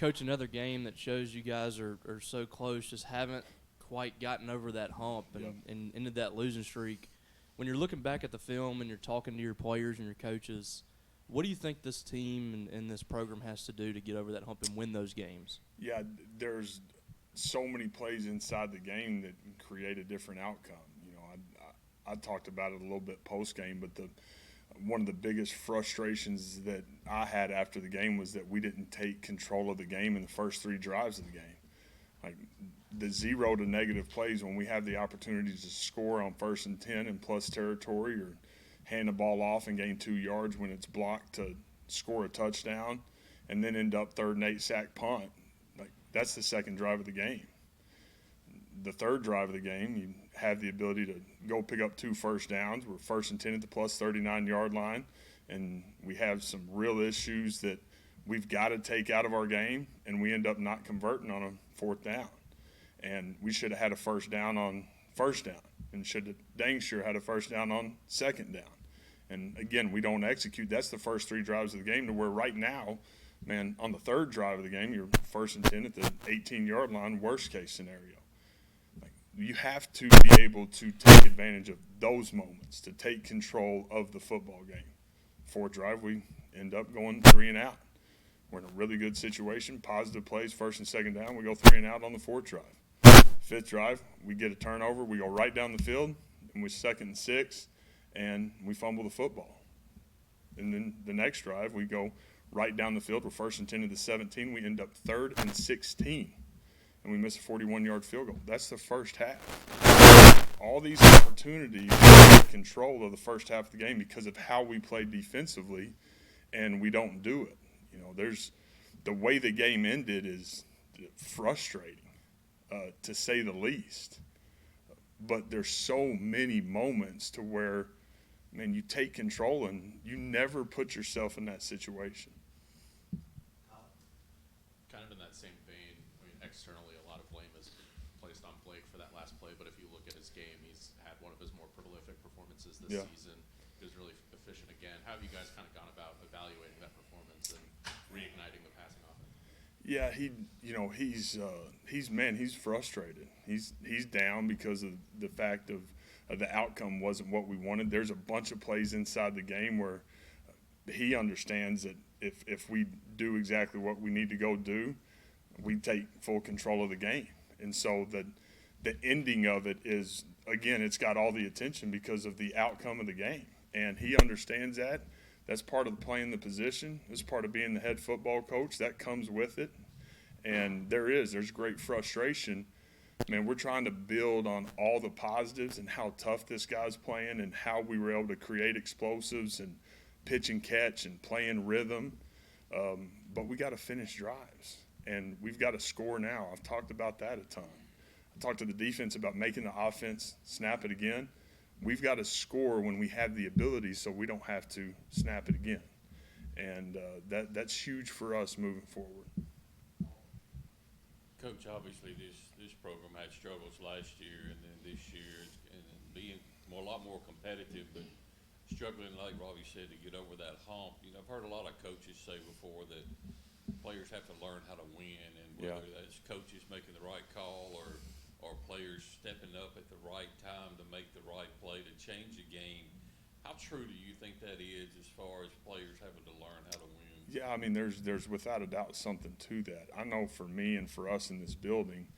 Coach, another game that shows you guys are so close, just haven't quite gotten over that hump and ended that losing streak. When you're looking back at the film and you're talking to your players and your coaches, what do you think this team and this program has to do to get over that hump and win those games? Yeah, there's so many plays inside the game that create a different outcome. You know, I talked about it a little bit post game, but one of the biggest frustrations that I had after the game was that we didn't take control of the game in the first 3 drives of the game. Like the 0 to negative plays when we have the opportunities to score on 1st and 10 in plus territory, or hand the ball off and gain 2 yards when it's blocked to score a touchdown, and then end up 3rd and 8 sack punt. Like that's the 2nd drive of the game. The 3rd drive of the game, you have the ability to go pick up 2 first downs. We're 1st and 10 at the plus 39-yard line, and we have some real issues that we've got to take out of our game, and we end up not converting on a 4th down. And we should have had a first down on 1st down, and should have dang sure had a first down on 2nd down. And again, we don't execute. That's the first 3 drives of the game, to where right now, man, on the 3rd drive of the game, you're 1st and 10 at the 18-yard line, worst case scenario. You have to be able to take advantage of those moments to take control of the football game. 4th drive, we end up going 3 and out. We're in a really good situation, positive plays, 1st and 2nd down. We go 3 and out on the 4th drive. 5th drive, we get a turnover. We go right down the field, and we're 2nd and 6, and we fumble the football. And then the next drive, we go right down the field. We're 1st and 10 to the 17. We end up 3rd and 16. And we miss a 41-yard field goal. That's the first half. All these opportunities to take control of the first half of the game because of how we play defensively, and we don't do it. You know, there's the way the game ended is frustrating, to say the least. But there's so many moments to where, man, you take control and you never put yourself in that situation. Kind of in that same vein, I mean, externally, a lot of blame is placed on Blake for that last play, but if you look at his game, he's had one of his more prolific performances this season. He was really efficient again. How have you guys kind of gone about evaluating that performance and reigniting the passing offense? Yeah, he's frustrated. He's down because of the fact of the outcome wasn't what we wanted. There's a bunch of plays inside the game where he understands that if we do exactly what we need to go do, we take full control of the game. And so the ending of it is, again, it's got all the attention because of the outcome of the game. And he understands that. That's part of playing the position. It's part of being the head football coach. That comes with it. And there's great frustration. Man, we're trying to build on all the positives and how tough this guy's playing and how we were able to create explosives and pitch and catch and play in rhythm. But we got to finish drives, and we've got to score now. I've talked about that a ton. I talked to the defense about making the offense snap it again. We've got to score when we have the ability so we don't have to snap it again. And that's huge for us moving forward. Coach, obviously this program had struggles last year, and then this year, and being a lot more competitive, but struggling, like Robbie said, to get over that hump. You know, I've heard a lot of coaches say before that players have to learn how to win, and whether that's coaches making the right call or players stepping up at the right time to make the right play to change the game. How true do you think that is as far as players having to learn how to win? Yeah, I mean, there's without a doubt something to that. I know for me and for us in this building,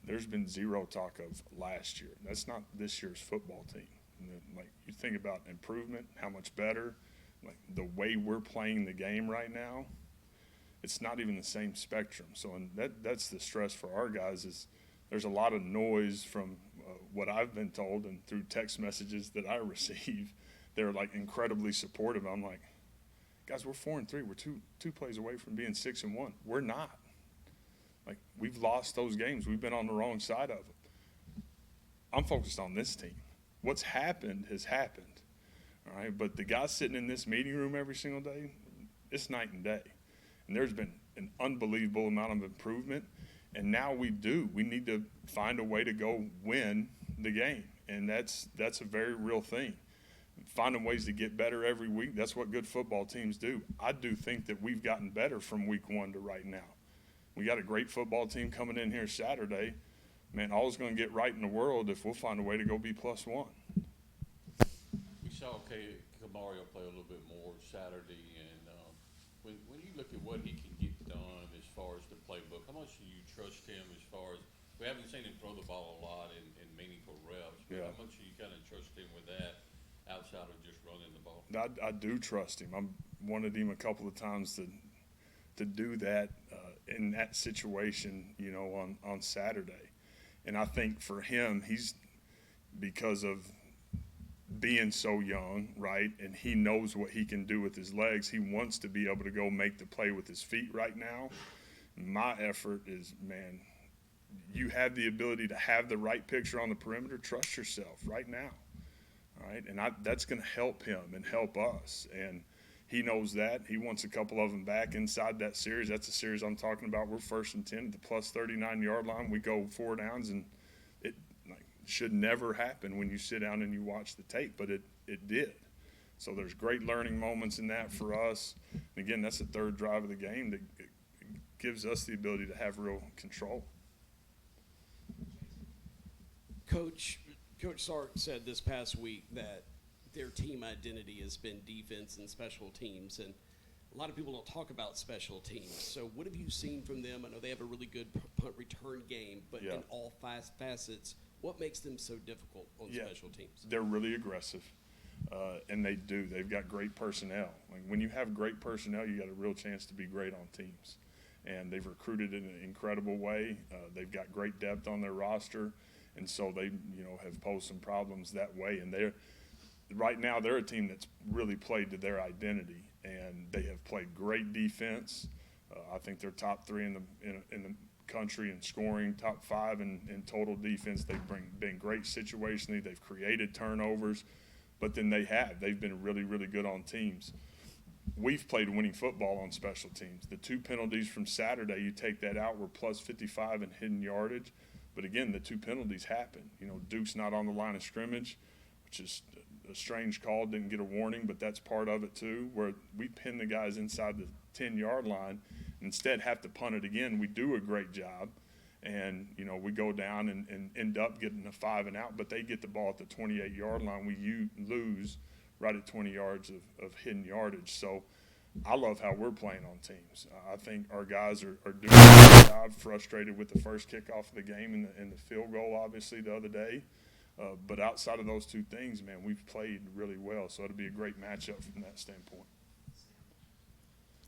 there's been zero talk of last year. That's not this year's football team. And then, like, you think about improvement, how much better, like the way we're playing the game right now, it's not even the same spectrum. So and that's the stress for our guys is there's a lot of noise from what I've been told and through text messages that I receive. They're like incredibly supportive. I'm like, guys, we're 4-3. We're two plays away from being 6-1. We're not. Like, we've lost those games. We've been on the wrong side of it. I'm focused on this team. What's happened has happened. All right, but the guys sitting in this meeting room every single day, it's night and day. And there's been an unbelievable amount of improvement. And now we need to find a way to go win the game. And that's a very real thing. Finding ways to get better every week, that's what good football teams do. I do think that we've gotten better from week 1 to right now. we got a great football team coming in here Saturday. Man, all's going to get right in the world if we'll find a way to go be +1. We saw Camario play a little bit more Saturday, and when you look at what he can get done as far as the playbook, how much do you trust him as far as we haven't seen him throw the ball a lot in meaningful reps, but how much do you kind of trust him with that outside of just running the ball? I do trust him. I wanted him a couple of times to do that in that situation, you know, on Saturday. And I think for him, he's because of being so young, right, and he knows what he can do with his legs, he wants to be able to go make the play with his feet right now. My effort is, man, you have the ability to have the right picture on the perimeter, trust yourself right now, all right? And that's going to help him and help us. And he knows that. He wants a couple of them back inside that series. That's a series I'm talking about. We're 1st and 10 at the plus 39-yard line. We go 4 downs, and it should never happen when you sit down and you watch the tape, but it did. So there's great learning moments in that for us. And again, that's the 3rd drive of the game that gives us the ability to have real control. Coach Sark said this past week that their team identity has been defense and special teams, and a lot of people don't talk about special teams. So what have you seen from them? I know they have a really good punt return game, but in all facets, what makes them so difficult on special teams? They're really aggressive, and they do. They've got great personnel. Like when you have great personnel, you got a real chance to be great on teams. And they've recruited in an incredible way. They've got great depth on their roster, and so they, you know, have posed some problems that way. And right now they're a team that's really played to their identity, and they have played great defense. I think they're top 3 in the country in scoring, top 5 in total defense. They've been great situationally. They've created turnovers, but then they've been really, really good on teams. We've played winning football on special teams. The 2 penalties from Saturday, you take that out, we're plus 55 in hidden yardage. But again, the 2 penalties happen. You know, Duke's not on the line of scrimmage, which is a strange call, didn't get a warning, but that's part of it too, where we pin the guys inside the 10-yard line, instead have to punt it again. We do a great job, and, you know, we go down and end up getting a 5 and out, but they get the ball at the 28-yard line. We lose right at 20 yards of hidden yardage. So I love how we're playing on teams. I think our guys are doing a good job, frustrated with the first kickoff of the game and the field goal, obviously, the other day. But outside of those 2 things, man, we've played really well. So it'll be a great matchup from that standpoint.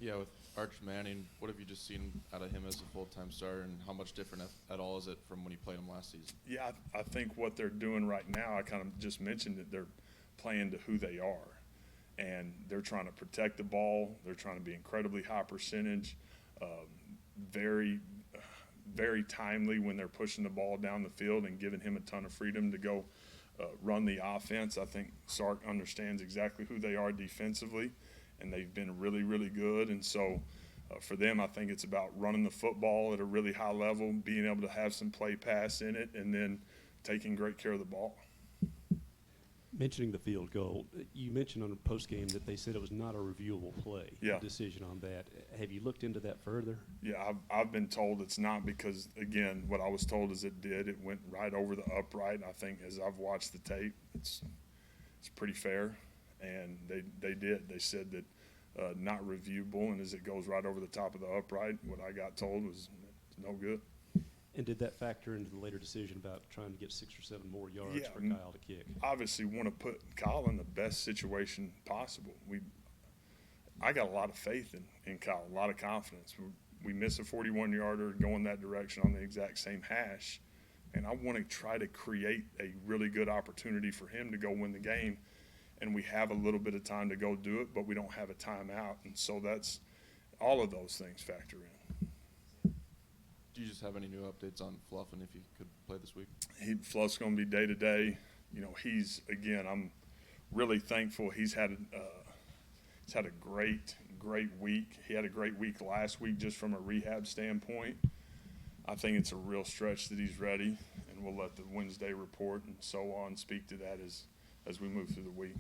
Yeah, with Arch Manning, what have you just seen out of him as a full-time starter, and how much different at all is it from when you played him last season? Yeah, I think what they're doing right now, I kind of just mentioned that they're playing to who they are. And they're trying to protect the ball. They're trying to be incredibly high percentage, very, very timely when they're pushing the ball down the field and giving him a ton of freedom to go run the offense. I think Sark understands exactly who they are defensively, and they've been really, really good. And so for them, I think it's about running the football at a really high level, being able to have some play pass in it, and then taking great care of the ball. Mentioning the field goal, you mentioned on a post game that they said it was not a reviewable play. Yeah. Decision on that. Have you looked into that further? Yeah, I've been told it's not because, again, what I was told is it did. It went right over the upright. I think as I've watched the tape, it's pretty fair, and they did. They said that not reviewable, and as it goes right over the top of the upright, what I got told was no good. And did that factor into the later decision about trying to get 6 or 7 more yards for Kyle to kick? Obviously want to put Kyle in the best situation possible. I got a lot of faith in Kyle, a lot of confidence. We miss a 41-yarder going that direction on the exact same hash, and I want to try to create a really good opportunity for him to go win the game, and we have a little bit of time to go do it, but we don't have a timeout, and so that's all of those things factor in. Do you just have any new updates on Fluff, and if he could play this week? Fluff's going to be day to day. You know, I'm really thankful. He's had a great week. He had a great week last week just from a rehab standpoint. I think it's a real stretch that he's ready, and we'll let the Wednesday report and so on speak to that as we move through the week.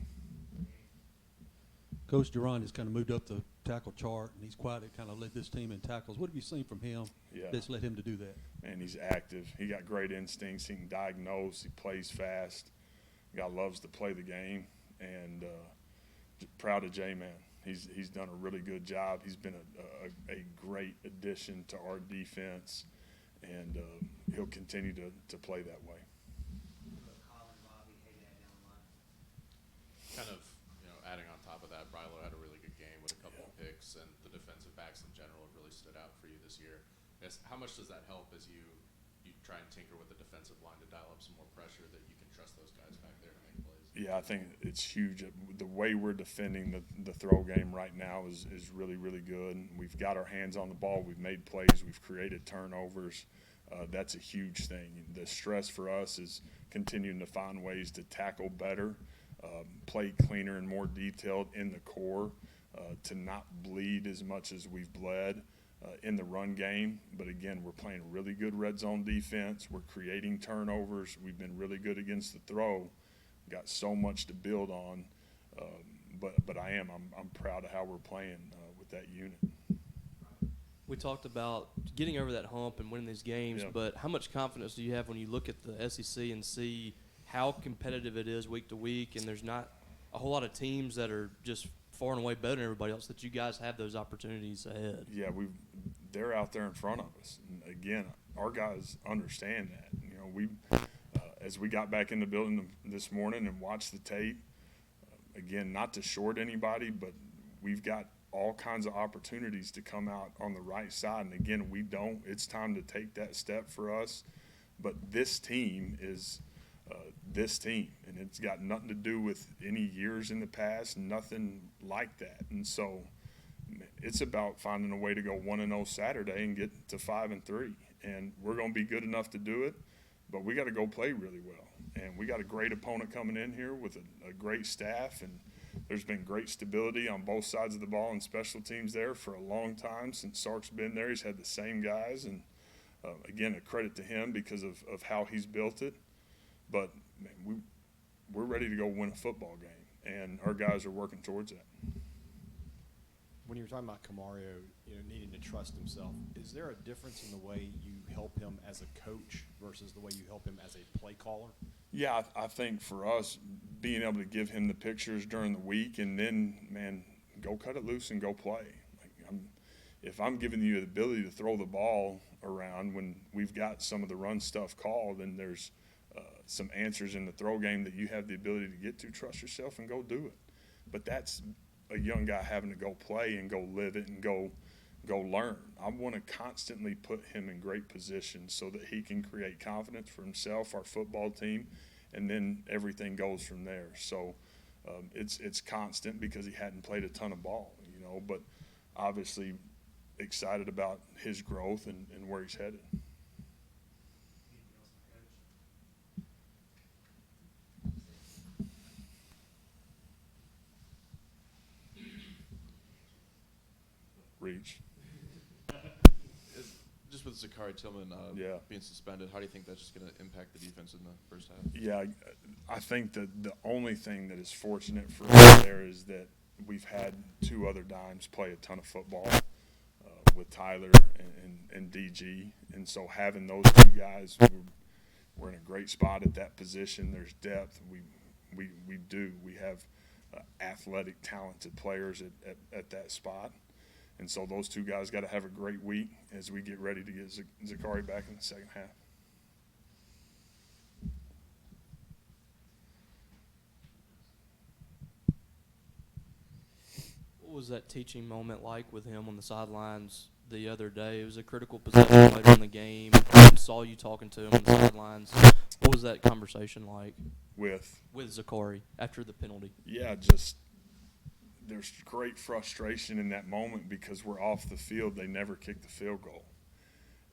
Coach Duran has kind of moved up the tackle chart, and he's quietly kind of led this team in tackles. What have you seen from him that's led him to do that? And he's active. He got great instincts. He can diagnose. He plays fast. Guy loves to play the game, and proud of Jay, man. He's done a really good job. He's been a great addition to our defense, and he'll continue to play that way. Kind of, adding on top of that, Brilo had a really good game with a couple of picks, and the defensive backs in general have really stood out for you this year. I guess, how much does that help as you try and tinker with the defensive line to dial up some more pressure, that you can trust those guys back there to make plays? Yeah, I think it's huge. The way we're defending the throw game right now is really, really good. We've got our hands on the ball. We've made plays. We've created turnovers. That's a huge thing. The stress for us is continuing to find ways to tackle better, play cleaner and more detailed in the core, to not bleed as much as we've bled in the run game. But again, we're playing really good red zone defense. We're creating turnovers. We've been really good against the throw. Got so much to build on, but I'm proud of how we're playing with that unit. We talked about getting over that hump and winning these games, but how much confidence do you have when you look at the SEC and see how competitive it is week to week, and there's not a whole lot of teams that are just far and away better than everybody else, that you guys have those opportunities ahead? Yeah, they're out there in front of us. And again, our guys understand that. As we got back in the building this morning and watched the tape, again, not to short anybody, but we've got all kinds of opportunities to come out on the right side. And again, we don't. It's time to take that step for us. But this team is this team, and it's got nothing to do with any years in the past, nothing like that. And so it's about finding a way to go 1-0 Saturday and get to 5-3. And we're going to be good enough to do it, but we got to go play really well. And we got a great opponent coming in here with a great staff, and there's been great stability on both sides of the ball and special teams there for a long time since Sark's been there. He's had the same guys, and again, a credit to him because of how he's built it. But man, we're ready to go win a football game, and our guys are working towards that. When you were talking about Camario, needing to trust himself, is there a difference in the way you help him as a coach versus the way you help him as a play caller? Yeah, I think for us, being able to give him the pictures during the week and then, man, go cut it loose and go play. If I'm giving you the ability to throw the ball around when we've got some of the run stuff called, and there's some answers in the throw game that you have the ability to get to, trust yourself and go do it. But that's a young guy having to go play and go live it and go learn. I want to constantly put him in great positions so that he can create confidence for himself, our football team, and then everything goes from there. So it's constant because he hadn't played a ton of ball, but obviously excited about his growth and where he's headed. Reach. Just with Zachary Tillman being suspended, how do you think that's just going to impact the defense in the first half? Yeah, I think that the only thing that is fortunate for us there is that we've had two other dimes play a ton of football with Tyler and DG. And so having those two guys, we're in a great spot at that position. There's depth. We have athletic, talented players at that spot. And so those two guys got to have a great week as we get ready to get Zachary back in the second half. What was that teaching moment like with him on the sidelines the other day? It was a critical possession later in the game. I saw you talking to him on the sidelines. What was that conversation like With Zachary after the penalty? Yeah, there's great frustration in that moment because we're off the field. They never kicked the field goal.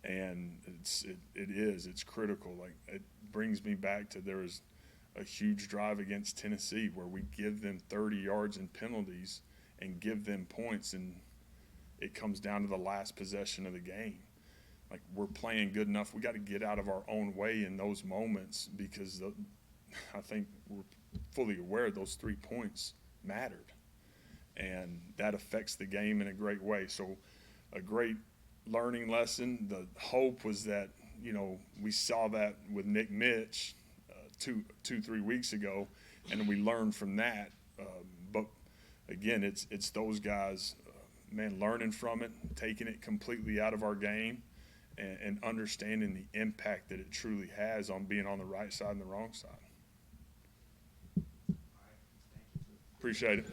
And it's critical. Like, it brings me back to there was a huge drive against Tennessee where we give them 30 yards in penalties and give them points, and it comes down to the last possession of the game. Like, we're playing good enough. We got to get out of our own way in those moments because I think we're fully aware those 3 points mattered. and that affects the game in a great way. So a great learning lesson. The hope was that, you know, we saw that with Nick Mitch 3 weeks ago, and we learned from that. But again, it's those guys, man, learning from it, taking it completely out of our game, and understanding the impact that it truly has on being on the right side and the wrong side. Appreciate it.